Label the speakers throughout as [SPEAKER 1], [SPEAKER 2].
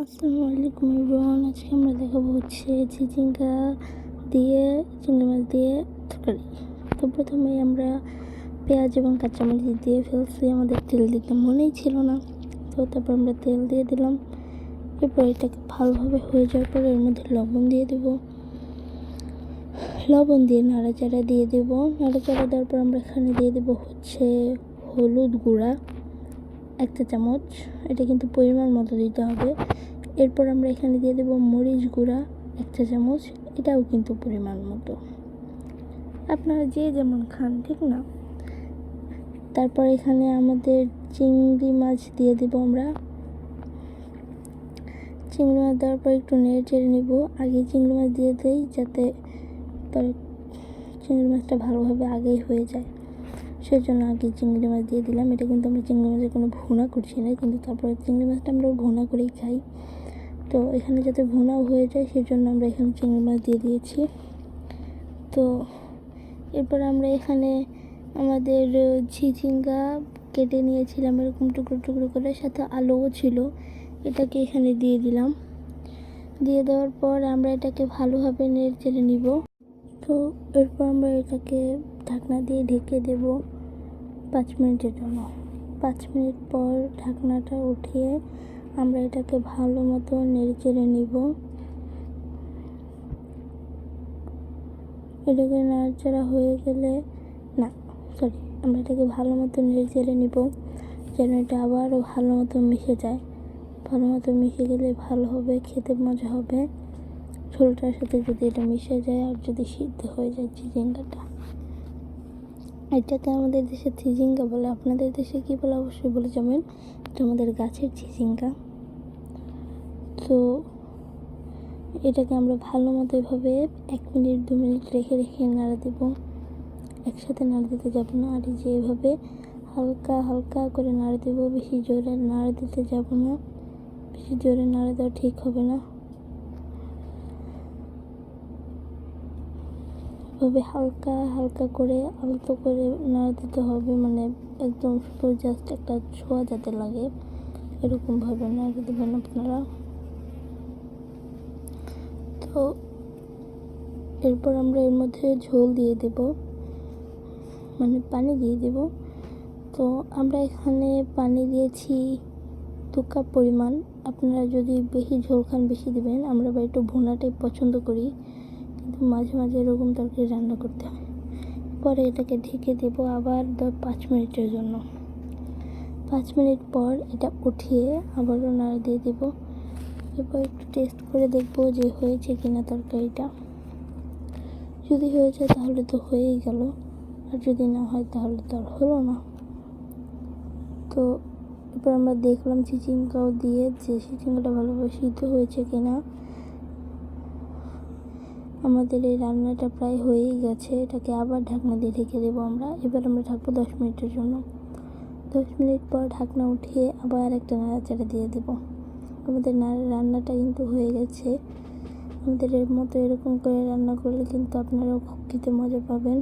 [SPEAKER 1] আসসালামু আলাইকুম এভরিওয়ান। আজকে আমরা দেখাবো হচ্ছে চিচিঙ্গা দিয়ে চিংড়ি মাছ দিয়ে তরকারি। তো প্রথমে আমরা পেঁয়াজ এবং কাঁচামরিচ দিয়ে ফেলছি, আমাদের তেল দিতে মনেই ছিল না। তো তারপর আমরা তেল দিয়ে দিলাম। এরপর এটাকে ভালোভাবে হয়ে যাওয়ার পর এর মধ্যে লবণ দিয়ে দেব। লবণ দিয়ে নাড়াচাড়া দিয়ে দেবো। নাড়াচাড়া দেওয়ার পর আমরা এখানে দিয়ে দেবো হচ্ছে হলুদ গুঁড়া 1 চা চামচ, এটা কিন্তু পরিমাণ মতো দিতে হবে। এরপর আমরা এখানে দিয়ে দেবো মরিচ গুঁড়া 1 চা চামচ, এটাও কিন্তু পরিমাণ মতো, আপনারা যে যেমন খান, ঠিক না। তারপর এখানে আমাদের চিংড়ি মাছ দিয়ে দেবো আমরা। চিংড়ি মাছ দেওয়ার পর একটু নেড়ে চেড়ে নেব। আগে চিংড়ি মাছ দিয়ে দেই যাতে চিংড়ি মাছটা ভালোভাবে আগেই হয়ে যায়, সেই জন্য আগে চিংড়ি মাছ দিয়ে দিলাম। এটা কিন্তু আমরা চিংড়ি মাছের কোনো ভুনা করছি না, কিন্তু তারপরে চিংড়ি মাছটা আমরা ভুনা করেই খাই। তো এখানে যাতে ভুনাও হয়ে যায় সেই জন্য আমরা এখানে চিংড়ি মাছ দিয়ে দিয়েছি। তো এরপর আমরা এখানে আমাদের চিচিঙ্গা কেটে নিয়েছিলাম এরকম টুকরো টুকরো করে, সাথে আলুও ছিল, এটাকে এখানে দিয়ে দিলাম। দিয়ে দেওয়ার পর আমরা এটাকে ভালোভাবে নেড়ে চেড়ে নিব। তো এরপর আমরা এটাকে ঢাকনা দিয়ে ঢেকে দেব 5 মিনিটের জন্য। 5 মিনিট পর ঢাকনাটা উঠিয়ে আমরা এটাকে ভালো মতো নেড়ে চেড়ে নিব। এটাকে নাড়াচাড়া হয়ে গেলে আমরা এটাকে ভালো মতো নেড়ে চেড়ে নিব যেন এটা আবারও ভালো মতো মিশে যায়। ভালো মতো মিশে গেলে ভালো হবে, খেতে মজা হবে ঝোলটার সাথে যদি এটা মিশে যায় আর যদি সিদ্ধ হয়ে যায় চিচিঙ্গাটা। এটাকে আমাদের দেশে চিচিঙ্গা বলে, আপনাদের দেশে কী বলে অবশ্যই বলে যাবেন। এটা আমাদের গাছের চিচিঙ্গা। তো এটাকে আমরা ভালো মতো এভাবে 1 মিনিট 2 মিনিট রেখে রেখে নাড়া দেবো, একসাথে নাড়া দিতে যাবো না। আর যে এভাবে হালকা হালকা করে নাড়া দেবো, বেশি জোরে নাড়া দিতে যাবো না, বেশি জোরে নাড়া দেওয়া ঠিক হবে না। এভাবে হালকা হালকা করে আলতো করে নাড়া দিতে হবে, মানে একদম শুধু জাস্ট একটা ছোঁয়া যাতে লাগে এরকমভাবে নাড়া দেবেন আপনারা। তো এরপর আমরা এর মধ্যে ঝোল দিয়ে দেব, মানে পানি দিয়ে দেব। তো আমরা এখানে পানি দিয়েছি 2 কাপ পরিমাণ। আপনারা যদি বেশি ঝোল খান বেশি দেবেন, আমরা একটু ভুনাটাই পছন্দ করি, কিন্তু মাঝে মাঝে এরকম তরকারি রান্না করতে হয়। পরে এটাকে ঢেকে দেব আবার 5 মিনিটের জন্য। 5 মিনিট পর এটা উঠিয়ে আবারও নাড়া দিয়ে দেব। এরপর একটু টেস্ট করে দেখব যে হয়েছে কিনা তরকারিটা। যদি হয়ে যায় তাহলে তো হয়েই গেল, আর যদি না হয় তাহলে তো আর হলো না। তো এরপর আমরা দেখলাম চিচিঙ্গাও দিয়ে যে চিচিঙ্গাটা ভালোভাবে সিদ্ধ হয়েছে কিনা। আমাদের এই রান্নাটা প্রায় হয়েই গেছে, এটাকে আবার ঢাকনা দিয়ে ঢেকে দেবো আমরা। এবার আমরা ঢাকবো 10 মিনিটের জন্য। 10 মিনিট পর ঢাকনা উঠিয়ে আবার একটা নাড়াচাড়া দিয়ে দেবো। আমাদের রান্নাটা কিন্তু হয়ে গেছে। আমাদের এর মতো এরকম করে রান্না করলে কিন্তু আপনারাও খুব খেতে মজা পাবেন।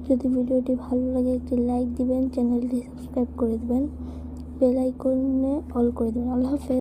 [SPEAKER 1] যদি ভিডিওটি ভালো লাগে একটি লাইক দিবেন, চ্যানেলটি সাবস্ক্রাইব করে দেবেন, বেল আইকনে অল করে দেবেন। আল্লাহ হাফেজ।